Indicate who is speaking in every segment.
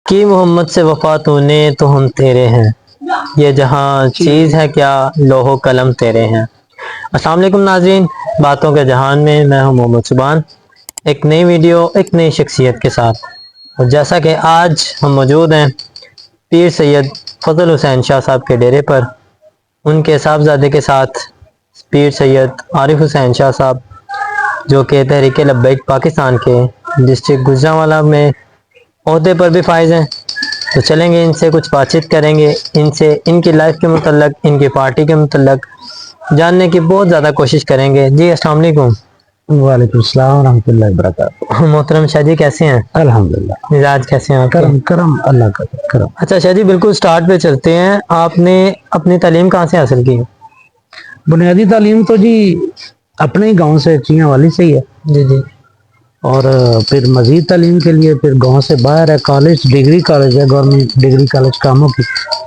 Speaker 1: کی محمد سے وفا تو نے تو ہم تیرے ہیں، یہ جہاں چیز ہے کیا لوح و قلم تیرے ہیں۔ السلام علیکم ناظرین، باتوں کے جہان میں میں ہوں محمد سبحان، ایک نئی ویڈیو ایک نئی شخصیت کے ساتھ۔ اور جیسا کہ آج ہم موجود ہیں پیر سید فضل حسین شاہ صاحب کے ڈیرے پر، ان کے صاحبزادے کے ساتھ پیر سید عارف حسین شاہ صاحب، جو کہ تحریک لبیک پاکستان کے ڈسٹرکٹ گوجرانوالہ میں عہدے پر بھی فائز ہیں۔ تو چلیں گے ان سے کچھ بات چیت کریں گے، ان سے ان کی لائف کے متعلق، ان کی پارٹی کے متعلق جاننے کی بہت زیادہ کوشش کریں گے۔ جی السلام علیکم۔
Speaker 2: وعلیکم السلام ورحمۃ اللہ وبرکاتہ۔
Speaker 1: محترم شاہ جی کیسے ہیں؟
Speaker 2: الحمدللہ،
Speaker 1: مزاج کیسے ہیں آپ کے؟
Speaker 2: کرم اللہ کا کرم۔
Speaker 1: اچھا شاہ جی، بالکل سٹارٹ پہ چلتے ہیں۔ آپ نے اپنی تعلیم کہاں سے حاصل کی؟
Speaker 2: بنیادی تعلیم تو جی اپنے ہی گاؤں سے، چیاں والی سے ہی ہے
Speaker 1: جی جی۔
Speaker 2: اور پھر مزید تعلیم کے لیے پھر گاؤں سے باہر ہے، کالج ڈگری کالج ہے، گورنمنٹ ڈگری کالج کاموں کی،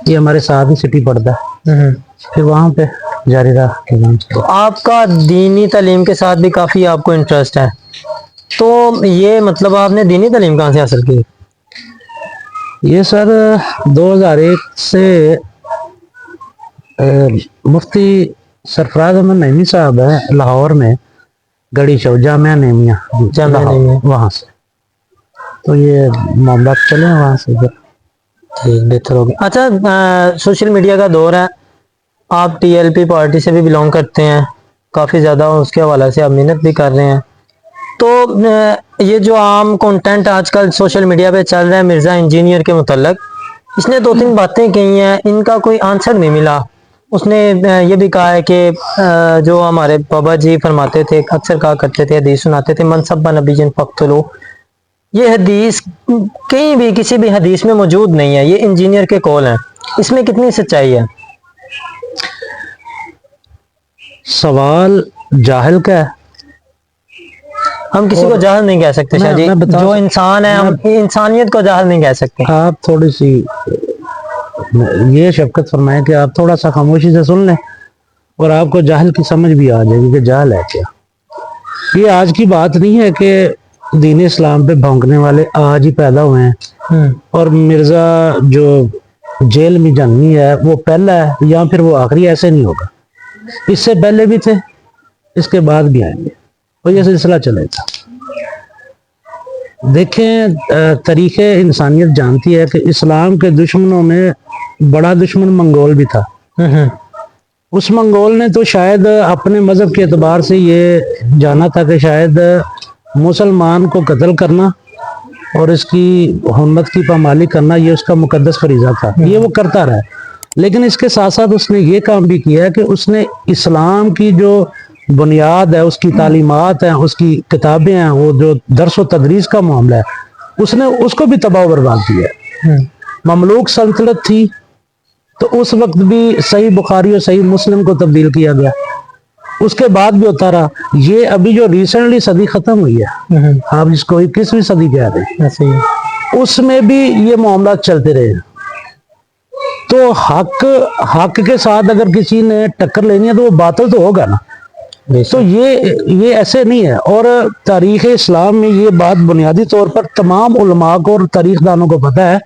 Speaker 2: یہ ہمارے ساتھ ہی سٹی پڑتا ہے، پھر وہاں پہ جاری رہا۔
Speaker 1: تو آپ کا دینی تعلیم کے ساتھ بھی کافی آپ کو انٹرسٹ ہے، تو یہ مطلب آپ نے دینی تعلیم کہاں سے حاصل کی؟
Speaker 2: یہ سر 2001 سے مفتی سرفراز احمد نعیمی صاحب ہے لاہور میں، گڑی چوک جامعہ نعیمیہ وہاں سے، تو یہ معاملات چلے ہیں وہاں سے۔
Speaker 1: ٹھیک، بہتر ہو گیا۔ اچھا، سوشل میڈیا کا دور ہے، آپ ٹی ایل پی پارٹی سے بھی بلونگ کرتے ہیں، کافی زیادہ اس کے حوالے سے آپ محنت بھی کر رہے ہیں، تو یہ جو عام کنٹینٹ آج کل سوشل میڈیا پہ چل رہا ہے مرزا انجینئر کے متعلق، اس نے 2-3 باتیں کہی ہیں، ان کا کوئی آنسر نہیں ملا۔ اس نے یہ بھی کہا ہے کہ جو ہمارے بابا جی فرماتے تھے، اکثر کہا کرتے تھے، حدیث سناتے تھے، منصب نبی جن فقتلو، یہ حدیث کہیں بھی کسی بھی حدیث میں موجود نہیں ہے، یہ انجینئر کے قول ہیں، اس میں کتنی سچائی ہے؟
Speaker 2: سوال جاہل کا ہے،
Speaker 1: ہم کسی کو جاہل نہیں کہہ سکتے شاہ جی، جو انسان ہے ہم انسانیت کو جاہل نہیں کہہ سکتے۔
Speaker 2: آپ تھوڑی سی یہ شفقت فرمائیں کہ آپ تھوڑا سا خاموشی سے سن لیں اور آپ کو جاہل کی سمجھ بھی آ جائے گی کہ جاہل ہے کیا۔ یہ آج کی بات نہیں ہے کہ دین اسلام پہ بھونکنے والے آج ہی پیدا ہوئے ہیں اور مرزا جو جیل میں جنگی ہے وہ پہلا ہے یا پھر وہ آخری، ایسے نہیں ہوگا، اس سے پہلے بھی تھے، اس کے بعد بھی آئیں گے، اور یہ سلسلہ چلے گا۔ دیکھیں، تاریخ انسانیت جانتی ہے کہ اسلام کے دشمنوں میں بڑا دشمن منگول بھی تھا۔ اس منگول نے تو شاید اپنے مذہب کے اعتبار سے یہ جانا تھا کہ شاید مسلمان کو قتل کرنا اور اس کی حرمت کی پامالی کرنا یہ اس کا مقدس فریضہ تھا، یہ وہ کرتا رہا، لیکن اس کے ساتھ ساتھ اس نے یہ کام بھی کیا ہے کہ اس نے اسلام کی جو بنیاد ہے، اس کی تعلیمات ہیں، اس کی کتابیں ہیں، وہ جو درس و تدریس کا معاملہ ہے، اس نے اس کو بھی تباہ و برباد کیا ہے۔ مملوک سلطنت تھی تو اس وقت بھی صحیح بخاری اور صحیح مسلم کو تبدیل کیا گیا، اس کے بعد بھی ہوتا رہا۔ یہ ابھی جو ریسنٹلی صدی ختم ہوئی ہے، آپ جس کو 21ویں صدی کہہ رہے ہیں، اس میں بھی یہ معاملات چلتے رہے ہیں۔ تو حق کے ساتھ اگر کسی نے ٹکر لینی ہے تو وہ باطل تو ہوگا نا، تو یہ ایسے نہیں ہے۔ اور تاریخ اسلام میں یہ بات بنیادی طور پر تمام علماء کو اور تاریخ دانوں کو پتہ ہے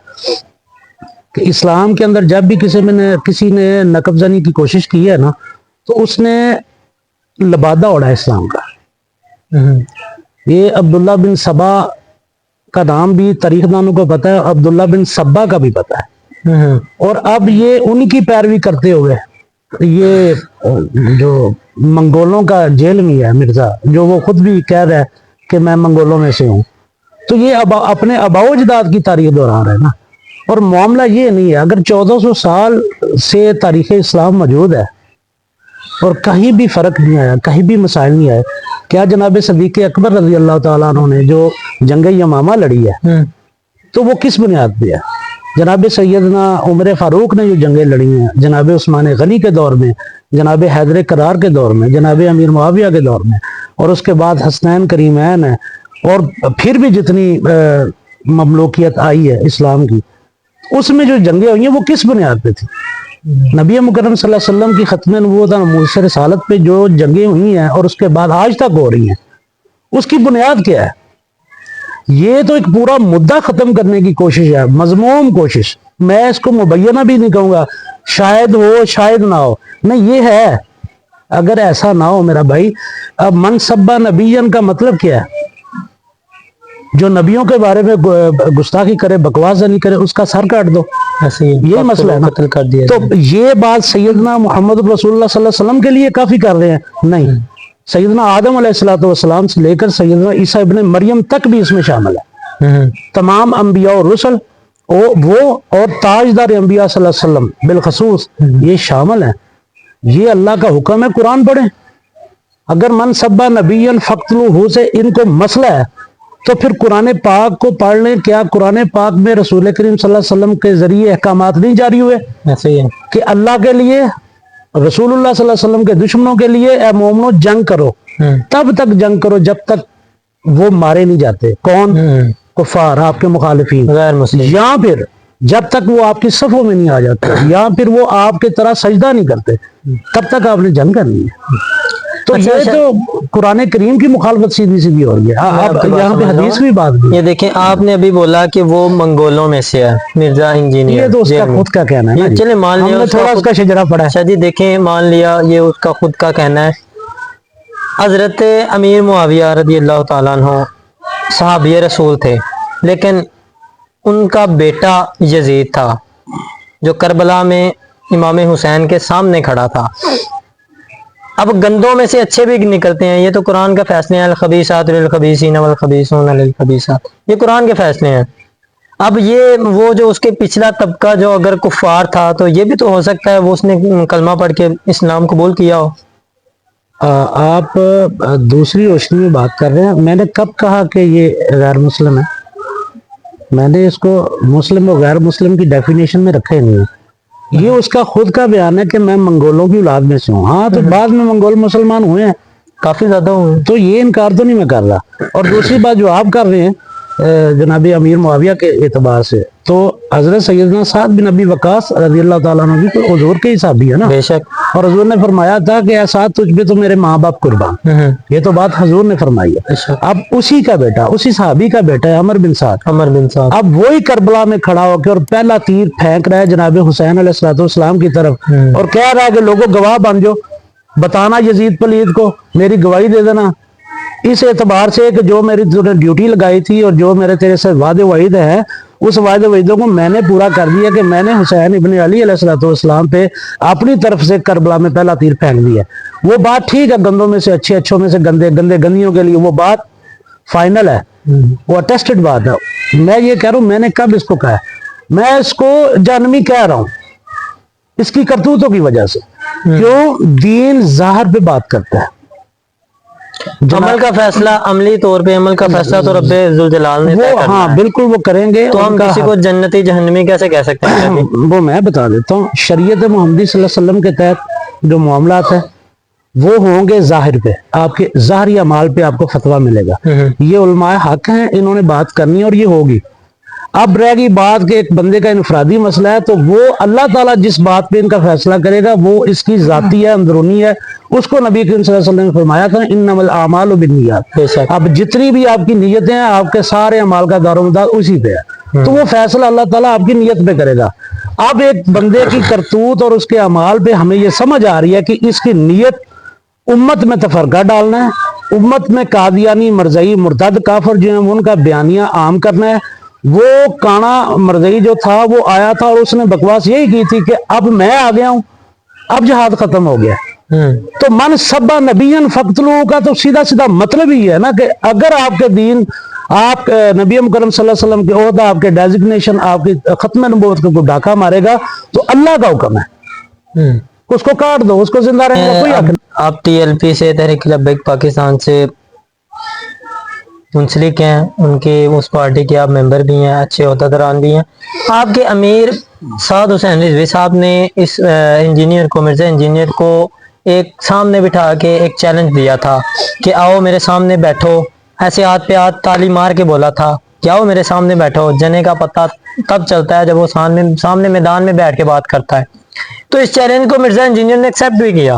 Speaker 2: کہ اسلام کے اندر جب بھی کسی نے نقب زنی کی کوشش کی ہے نا، تو اس نے لبادہ اڑا اسلام کا۔ یہ عبداللہ بن سبا کا نام بھی تاریخ دانوں کو پتہ ہے، عبداللہ بن سبا کا بھی پتہ ہے، اور اب یہ ان کی پیروی کرتے ہوئے یہ جو منگولوں کا جیل میں ہے مرزا، جو وہ خود بھی کہہ رہا ہے کہ میں منگولوں میں سے ہوں، تو یہ اپنے آباء و اجداد کی تاریخ دہرا رہا ہے نا۔ اور معاملہ یہ نہیں ہے، اگر 1400 سال سے تاریخ اسلام موجود ہے اور کہیں بھی فرق نہیں آیا، کہیں بھی مسائل نہیں آئے، کیا جناب صدیق اکبر رضی اللہ تعالیٰ عنہ نے جو جنگ یمامہ لڑی ہے تو وہ کس بنیاد پہ ہے؟ جناب سیدنا عمر فاروق نے جو جنگیں لڑی ہیں، جناب عثمان غنی کے دور میں، جناب حیدر کرار کے دور میں، جناب امیر معاویہ کے دور میں، اور اس کے بعد حسنین کریمین ہے، اور پھر بھی جتنی مملوکیت آئی ہے اسلام کی، اس میں جو جنگیں ہوئی ہیں وہ کس بنیاد پہ تھی؟ نبی مکرم صلی اللہ علیہ وسلم کی ختم نبوت اور ناموس رسالت پہ جو جنگیں ہوئی ہیں اور اس کے بعد آج تک ہو رہی ہیں، اس کی بنیاد کیا ہے؟ یہ تو ایک پورا مدعا ختم کرنے کی کوشش ہے، مذموم کوشش. میں اس کو مبینہ بھی نہیں کہوں گا، شاید ہو شاید نہ ہو، نہیں یہ ہے. اگر ایسا نہ ہو میرا بھائی، اب من سبا نبیًا کا مطلب کیا ہے؟ جو نبیوں کے بارے میں گستاخی کرے، بکواس نہیں کرے، اس کا سر کاٹ دو. یہ مسئلہ ہے نا.
Speaker 1: قتل کر دیا.
Speaker 2: تو یہ بات سیدنا محمد رسول اللہ صلی اللہ علیہ وسلم کے لیے کافی کر رہے ہیں؟ نہیں، سیدنا آدم علیہ السلام سے لے کر سیدنا عیسیٰ ابن مریم تک بھی اس میں شامل ہے. تمام انبیاء اور رسل وہ اور تاجدار انبیاء صلی اللہ علیہ وسلم بالخصوص یہ شامل ہیں. یہ اللہ کا حکم ہے، قرآن پڑھیں. اگر من سبا نبیًا فقتلوہ سے ان کو مسئلہ ہے تو پھر قرآن پاک کو پڑھ لیں. کیا قرآن پاک میں رسول کریم صلی اللہ علیہ وسلم کے ذریعے احکامات نہیں جاری ہوئے کہ اللہ کے لیے، رسول اللہ صلی اللہ علیہ وسلم کے دشمنوں کے لیے اے مومنو جنگ کرو، تب تک جنگ کرو جب تک وہ مارے نہیں جاتے. کون؟ کفار، آپ کے مخالفین،
Speaker 1: غیر مسلم.
Speaker 2: یا پھر جب تک وہ آپ کی صفوں میں نہیں آ جاتے، یا پھر وہ آپ کی طرح سجدہ نہیں کرتے، تب تک آپ نے جنگ کرنی ہے. تو یہ تو قرآن کریم کی مخالفت سیدھی سیدھی ہو رہی ہے. آپ یہاں پہ حدیث بھی بات کی.
Speaker 1: یہ دیکھیں، آپ نے ابھی بولا کہ وہ منگولوں میں سے ہے، مرزا انجینئر.
Speaker 2: یہ تو اس کا خود کا کہنا ہے.
Speaker 1: چلے مان لیا،
Speaker 2: ہم نے تھوڑا اس کا شجرہ پڑھا ہے.
Speaker 1: اچھا جی، دیکھیں مان لیا یہ اس کا خود کا کہنا ہے. حضرت امیر معاویہ رضی اللہ تعالیٰ عنہ صحابی رسول تھے، لیکن ان کا بیٹا یزید تھا جو کربلا میں امام حسین کے سامنے کھڑا تھا. اب گندوں میں سے اچھے بھی نکلتے ہیں، یہ تو قرآن کا فیصلے ہیں. الخبیثات للخبیثین والخبیثون للخبیثات، یہ قرآن کے فیصلے ہیں. اب یہ وہ جو اس کے پچھلا طبقہ جو اگر کفار تھا تو یہ بھی تو ہو سکتا ہے وہ اس نے کلمہ پڑھ کے اسلام قبول کیا ہو.
Speaker 2: آپ دوسری روشنی میں بات کر رہے ہیں. میں نے کب کہا کہ یہ غیر مسلم ہے؟ میں نے اس کو مسلم و غیر مسلم کی ڈیفینیشن میں رکھا ہی نہیں ہے. یہ اس کا خود کا بیان ہے کہ میں منگولوں کی اولاد میں سے ہوں. ہاں تو بعد میں منگول مسلمان ہوئے ہیں،
Speaker 1: کافی زیادہ ہوئے، تو
Speaker 2: یہ انکار تو نہیں میں کر رہا. اور دوسری بات جو آپ کر رہے ہیں جناب امیر معاویہ کے اعتبار سے، تو حضرت سیدنا سعد بن ابی وقاص رضی اللہ تعالیٰ عنہ بھی تو حضور کے حسابی ہے نا.
Speaker 1: بے شک.
Speaker 2: اور حضور نے فرمایا تھا کہ اے سعد تجھ پہ تو میرے ماں باپ قربان. یہ تو بات حضور نے فرمائی ہے. اب اسی کا بیٹا، اسی صحابی کا بیٹا ہے عمر بن سعد. اب وہی کربلا میں کھڑا ہو کے اور پہلا تیر پھینک رہا ہے جناب حسین علیہ السلام کی طرف، اور کہہ رہا ہے کہ لوگوں گواہ بن جو، بتانا یزید پلید کو، میری گواہی دے دینا. اس اعتبار سے کہ جو میری ڈیوٹی لگائی تھی اور جو میرے تیرے سے وعدے وعید ہے، اس وعدے وعیدوں کو میں نے پورا کر دیا کہ میں نے حسین ابن علی علیہ السلام پہ اپنی طرف سے کربلا میں پہلا تیر پھینک دیا. وہ بات ٹھیک ہے، گندوں میں سے اچھے، اچھوں میں سے گندے، گندے گندیوں کے لیے وہ بات فائنل ہے، وہ اٹیسٹڈ بات ہے. میں یہ کہہ رہا ہوں، میں نے کب اس کو کہا ہے؟ میں اس کو جانمی کہہ رہا ہوں اس کی کرتوتوں کی وجہ سے. کیوں؟ دین ظاہر پہ بات کرتا ہے،
Speaker 1: عمل کا فیصلہ، عملی طور پہ عمل کا فیصلہ تو رب ذوالجلال نے طے کرنا ہے.
Speaker 2: ہاں بالکل وہ کریں گے.
Speaker 1: تو ہم کسی کو جنتی جہنمی کیسے کہہ سکتے ہیں؟
Speaker 2: وہ میں بتا دیتا ہوں. شریعت محمدی صلی اللہ علیہ وسلم کے تحت جو معاملات ہیں وہ ہوں گے ظاہر پہ، آپ کے ظاہری اعمال پہ آپ کو فتویٰ ملے گا. یہ علماء حق ہیں، انہوں نے بات کرنی ہے اور یہ ہوگی. اب رہ گئی بات کہ ایک بندے کا انفرادی مسئلہ ہے، تو وہ اللہ تعالیٰ جس بات پہ ان کا فیصلہ کرے گا وہ اس کی ذاتی ہے، اندرونی ہے. اس کو نبی کریم صلی اللہ علیہ وسلم نے فرمایا تھا انما الاعمال بالنیات. اب جتنی بھی آپ کی نیتیں ہیں، آپ کے سارے اعمال کا دار و مدار اسی پہ ہے. تو وہ فیصلہ اللہ تعالیٰ آپ کی نیت پہ کرے گا. اب ایک بندے کی کرتوت اور اس کے اعمال پہ ہمیں یہ سمجھ آ رہی ہے کہ اس کی نیت امت میں تفرقہ ڈالنا ہے، امت میں قادیانی، مرزئی، مرتد، کافر جو ہیں ان کا بیانیہ عام کرنا ہے. وہ کانا مرزئی جو تھا وہ آیا تھا اور اس نے بکواس یہی کی تھی کہ اب میں آ گیا ہوں، اب جہاد ختم ہو گیا. تو من سبا نبیًا فقتلوہ کا تو سیدھا سیدھا مطلب ہی ہے نا کہ اگر آپ کے دین، آپ نبی مکرم صلی اللہ علیہ وسلم کے عہدہ، آپ کے ڈیزگنیشن، آپ کی ختم نبوت کو ڈاکہ مارے گا تو اللہ کا حکم ہے، اس کو کاٹ دو، اس کو زندہ رہنے کا کوئی حق نہیں.
Speaker 1: آپ ٹی ایل پی سے، تحریک لبیک پاکستان سے منسلک ہیں، ان کے اس پارٹی کے آپ ممبر بھی ہیں، اچھے عہدیداران بھی ہیں. آپ کے امیر سعد حسین رضوی صاحب نے اس انجینئر کو، مرزا انجینئر کو ایک سامنے بٹھا کے ایک چیلنج دیا تھا کہ آؤ میرے سامنے بیٹھو. ایسے ہاتھ پہ ہاتھ تالی مار کے بولا تھا کہ آؤ میرے سامنے بیٹھو. جنے کا پتہ تب چلتا ہے جب وہ سامنے میدان میں بیٹھ کے بات کرتا ہے. تو اس چیلنج کو مرزا انجینئر نے ایکسیپٹ بھی کیا،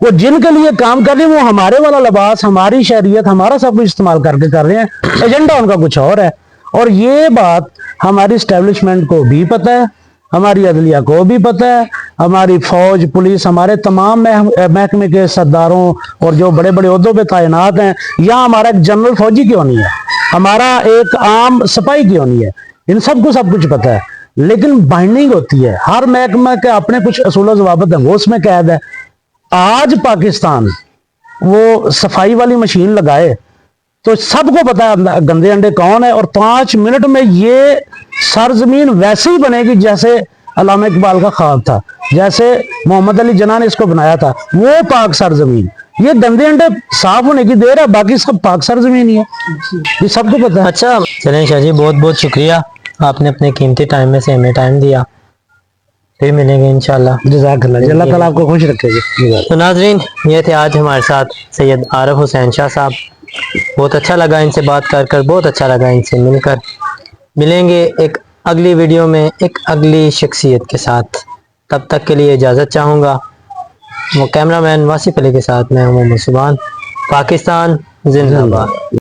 Speaker 2: وہ جن کے لیے کام کر رہے ہیں وہ ہمارے والا لباس، ہماری شہریت، ہمارا سب کچھ استعمال کر رہے ہیں، ایجنڈا ان کا کچھ اور ہے. اور یہ بات ہماری اسٹیبلشمنٹ کو بھی پتہ ہے، ہماری عدلیہ کو بھی پتہ ہے، ہماری فوج، پولیس، ہمارے تمام محکمے کے سرداروں اور جو بڑے بڑے عہدوں پہ تعینات ہیں، یہاں ہمارا ایک جنرل فوجی کیوں نہیں ہے، ہمارا ایک عام سپاہی کیوں نہیں ہے، ان سب کو سب کچھ پتہ ہے. لیکن بائنڈنگ ہوتی ہے، ہر محکمہ کے اپنے کچھ اصول و ضوابط ہیں، وہ اس میں قید ہے. آج پاکستان وہ صفائی والی مشین لگائے تو سب کو پتا ہے گندے انڈے کون ہے، اور 5 منٹ میں یہ سرزمین ویسے ہی بنے گی جیسے علامہ اقبال کا خواب تھا، جیسے محمد علی جناح نے اس کو بنایا تھا. وہ پاک سرزمین، یہ گندے انڈے صاف ہونے کی دیر ہے، باقی سب پاک سرزمین ہی ہے، یہ سب کو پتا ہے.
Speaker 1: اچھا چلیں شاہ جی، بہت بہت شکریہ، آپ نے اپنے قیمتی ٹائم میں سے ہمیں ٹائم دیا. پھر ملیں گے انشاءاللہ.
Speaker 2: جزاک اللہ جی، اللہ تعالیٰ آپ کو خوش رکھے گی.
Speaker 1: تو ناظرین، یہ تھے آج ہمارے ساتھ سید عارف حسین شاہ صاحب. بہت اچھا لگا ان سے بات کر بہت اچھا لگا ان سے مل کر. ملیں گے ایک اگلی ویڈیو میں ایک اگلی شخصیت کے ساتھ. تب تک کے لیے اجازت چاہوں گا. وہ کیمرہ مین واسف علی کے ساتھ میں ہوں محمد سبحان. پاکستان زندہ باد.